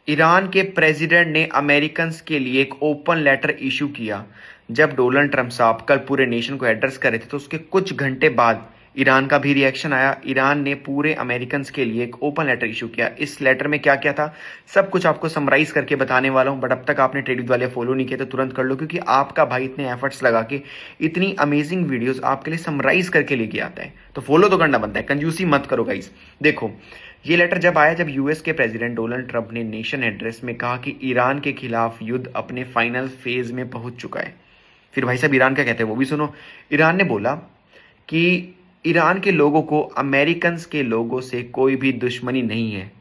Iran के president ने Americans के लिए एक ओपन लेटर इशू किया। जब डोनाल्ड ट्रंप साहब कल पूरे नेशन को एड्रेस कर रहे थे तो उसके कुछ घंटे बाद ईरान का भी रिएक्शन आया। ईरान ने पूरे अमेरिकन्स के लिए एक ओपन लेटर इशू किया। इस लेटर में क्या क्या था सब कुछ आपको समराइज करके बताने वाला हूं। बट अब तक आपने ट्रेड विद वाले फॉलो नहीं किया तो तुरंत कर लो, क्योंकि आपका भाई इतने एफर्ट्स लगा के इतनी अमेजिंग वीडियोस आपके लिए समराइज करके लेके आता है, तो फॉलो तो करना बनता है, कंजूसी मत करो गाइस। देखो, ये लेटर जब आया जब यूएस के प्रेसिडेंट डोनाल्ड ट्रंप ने नेशन एड्रेस में कहा कि ईरान के खिलाफ युद्ध अपने फाइनल फेज में पहुंच चुका है। फिर भाई साहब ईरान क्या कहते हैं वो भी सुनो। ईरान ने बोला कि ईरान के लोगों को अमेरिकन के लोगों से कोई भी दुश्मनी नहीं है।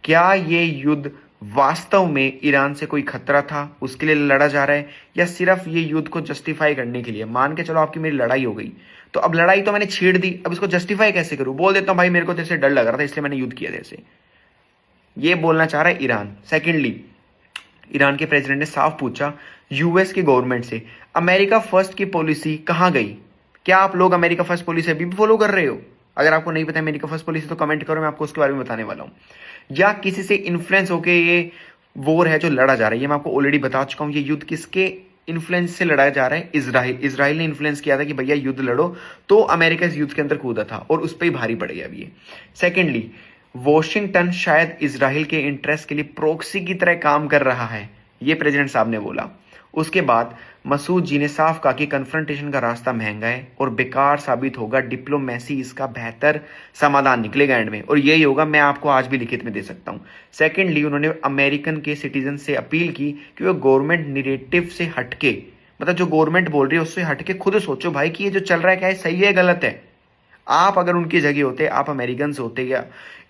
क्या ये युद्ध वास्तव में ईरान से कोई खतरा था, उसके लिए लड़ा जा रहा है, या सिर्फ ये युद्ध को जस्टिफाई करने के लिए? मान के चलो आपकी मेरी लड़ाई हो गई, तो अब लड़ाई तो मैंने छेड़ दी, अब इसको जस्टिफाई कैसे करूं? बोल देता हूं भाई मेरे को तेरे से डर लग रहा था इसलिए मैंने युद्ध किया तेरे से। ये बोलना चाह रहा है ईरान। सेकेंडली, ईरान के प्रेसिडेंट ने साफ पूछा यूएस की गवर्नमेंट से, अमेरिका फर्स्ट की पॉलिसी कहां गई? क्या आप लोग अमेरिका फर्स्ट पॉलिसी अभी भी फॉलो कर रहे हो? अगर आपको नहीं पता अमेरिका फर्स्ट पॉलिसी तो कमेंट करो, मैं आपको उसके बारे में बताने वाला हूं। या किसी से इन्फ्लुएंस होके ये वॉर है जो लड़ा जा रहा है, ये मैं आपको ऑलरेडी बता चुका हूं। ये युद्ध किसके इन्फ्लुएंस से लड़ाया जा रहा है? इजराइल ने इन्फ्लुएंस किया था कि भैया युद्ध लड़ो, तो अमेरिका इस युद्ध के अंदर कूदा था और उस पर ही भारी पड़ गया अभी ये। सेकेंडली, वॉशिंगटन शायद इजराइल के इंटरेस्ट के लिए प्रोक्सी की तरह काम कर रहा है, ये प्रेसिडेंट साहब ने बोला। उसके बाद मसूद जी ने साफ कहा कि कन्फ्रंटेशन का रास्ता महंगा है और बेकार साबित होगा, डिप्लोमेसी इसका बेहतर समाधान निकलेगा एंड में, और यही होगा। मैं आपको आज भी लिखित में दे सकता हूं। सेकेंडली, उन्होंने अमेरिकन के सिटीजन से अपील की कि वो गवर्नमेंट निरेटिव से हटके, मतलब जो गवर्नमेंट बोल रही है उससे हटके खुद सोचो भाई कि ये जो चल रहा है क्या है, सही है गलत है। आप अगर उनकी जगह होते, आप अमेरिकन होते या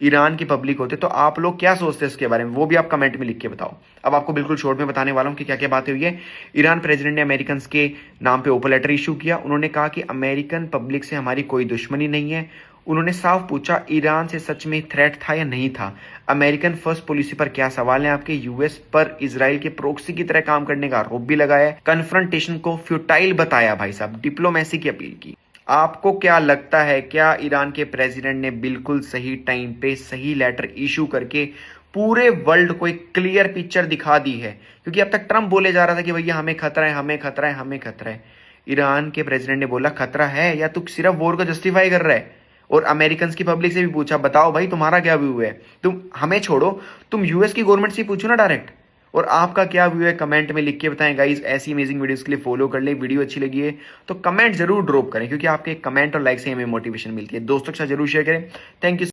ईरान की पब्लिक होते, तो आप लोग क्या सोचते इसके बारे में, वो भी आप कमेंट में लिख के बताओ। अब आपको बिल्कुल शॉर्ट में बताने वाला हूं कि क्या क्या बातें हुई है। ईरान प्रेसिडेंट ने अमेरिकन के नाम पे ओपन लेटर इशू किया। उन्होंने कहा कि अमेरिकन पब्लिक से हमारी कोई दुश्मनी नहीं है। उन्होंने साफ पूछा ईरान से सच में थ्रेट था या नहीं था। अमेरिकन फर्स्ट पॉलिसी पर क्या सवाल है आपके? यूएस पर इजराइल के प्रोक्सी की तरह काम करने का आरोप भी लगाया है। कन्फ्रंटेशन को फ्यूटाइल बताया भाई साहब, डिप्लोमेसी की अपील की। आपको क्या लगता है, क्या ईरान के प्रेसिडेंट ने बिल्कुल सही टाइम पे सही लेटर इशू करके पूरे वर्ल्ड को एक क्लियर पिक्चर दिखा दी है? क्योंकि अब तक ट्रंप बोले जा रहा था कि भैया हमें खतरा है, हमें खतरा है, हमें खतरा है। ईरान के प्रेसिडेंट ने बोला खतरा है, या तू सिर्फ वॉर को जस्टिफाई कर रहा है? और अमेरिकन की पब्लिक से भी पूछा, बताओ भाई तुम्हारा क्या व्यू है? तुम हमें छोड़ो, तुम यूएस की गवर्नमेंट से पूछो ना डायरेक्ट। और आपका क्या व्यू है कमेंट में लिख के बताएं गाइस। ऐसी अमेजिंग वीडियोस के लिए फॉलो कर ले। वीडियो अच्छी लगी है तो कमेंट जरूर ड्रॉप करें, क्योंकि आपके कमेंट और लाइक से हमें मोटिवेशन मिलती है। दोस्तों के साथ जरूर शेयर करें। Thank you.